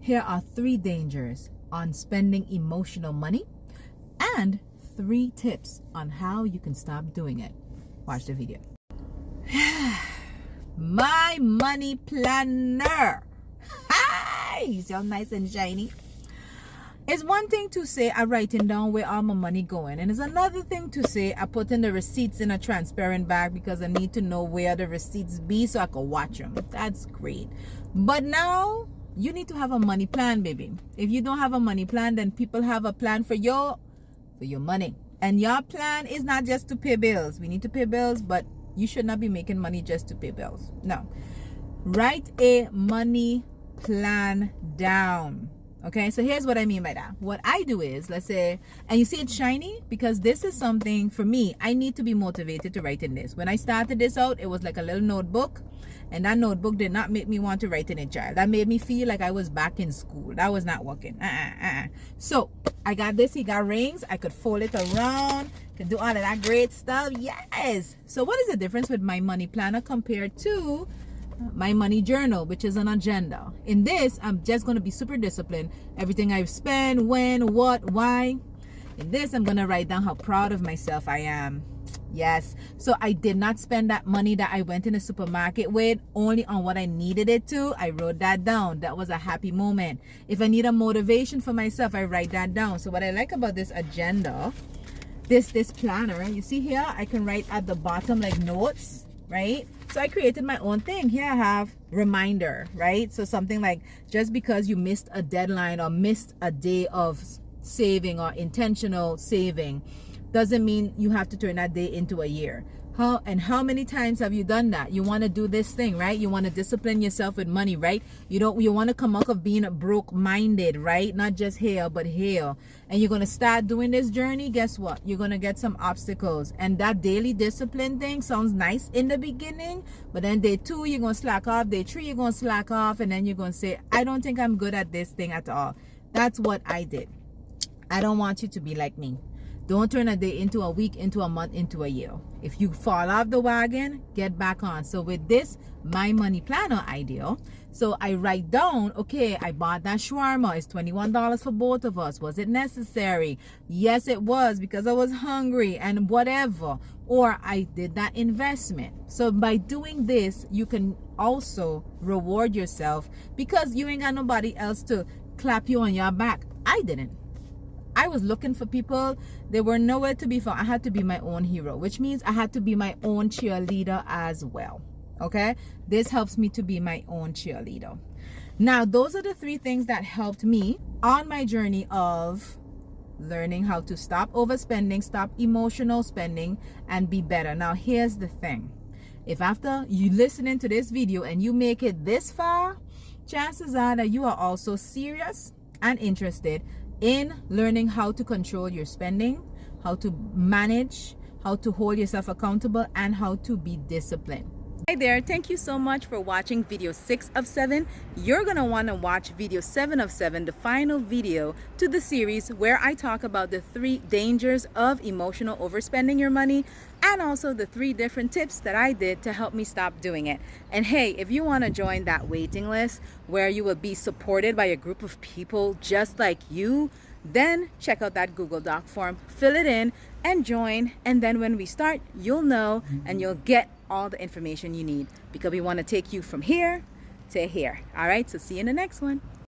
Here are 3 dangers on spending emotional money and 3 tips on how you can stop doing it. Watch the video. My money planner. Hi, so nice and shiny. It's one thing to say I'm writing down where all my money going, and it's another thing to say I put in the receipts in a transparent bag because I need to know where the receipts be so I can watch them. That's great. But now you need to have a money plan, baby. If you don't have a money plan, then people have a plan for your money. And your plan is not just to pay bills. We need to pay bills, but you should not be making money just to pay bills. No. Write a money plan down. Okay, so here's what I mean by that. What I do is, let's say, and you see it's shiny because this is something for me, I need to be motivated to write in this. When I started this out, it was like a little notebook, and that notebook did not make me want to write in it, child. That made me feel like I was back in school. That was not working. So I got this, he got rings, I could fold it around, could do all of that great stuff. Yes. So what is the difference with my money planner compared to my money journal, which is an agenda? In this, I'm just going to be super disciplined. Everything I've spent, when, what, why. In this, I'm going to write down how proud of myself I am. Yes. So I did not spend that money that I went in the supermarket with only on what I needed it to. I wrote that down. That was a happy moment. If I need a motivation for myself, I write that down. So what I like about this agenda, this planner, you see here, I can write at the bottom like notes, right? So I created my own thing. Here I have reminder, right? So something like, just because you missed a deadline or missed a day of saving or intentional saving doesn't mean you have to turn that day into a year. How many times have you done that? You want to do this thing, right? You want to discipline yourself with money, right? You want to come out of being broke-minded, right? Not just here, but here. And you're going to start doing this journey. Guess what? You're going to get some obstacles. And that daily discipline thing sounds nice in the beginning, but then day 2, you're going to slack off. Day 3, you're going to slack off. And then you're going to say, I don't think I'm good at this thing at all. That's what I did. I don't want you to be like me. Don't turn a day into a week, into a month, into a year. If you fall off the wagon, get back on. So with this, my money planner idea, so I write down, okay, I bought that shawarma. It's $21 for both of us. Was it necessary? Yes, it was, because I was hungry and whatever. Or I did that investment. So by doing this, you can also reward yourself because you ain't got nobody else to clap you on your back. I didn't. I was looking for people. They were nowhere to be found. I had to be my own hero, which means I had to be my own cheerleader as well. Okay? This helps me to be my own cheerleader. Now, those are the 3 things that helped me on my journey of learning how to stop overspending, stop emotional spending, and be better. Now, here's the thing. If after you listening to this video and you make it this far, chances are that you are also serious and interested in learning how to control your spending, how to manage, how to hold yourself accountable, and how to be disciplined. Hi there, thank you so much for watching video 6 of 7. You're gonna want to watch video 7 of 7, the final video to the series where I talk about the 3 dangers of emotional overspending your money, and also the 3 different tips that I did to help me stop doing it. And hey, if you want to join that waiting list where you will be supported by a group of people just like you, then check out that Google Doc form, fill it in and join. And then when we start, you'll know and you'll get all the information you need, because we want to take you from here to here. All right, so see you in the next one.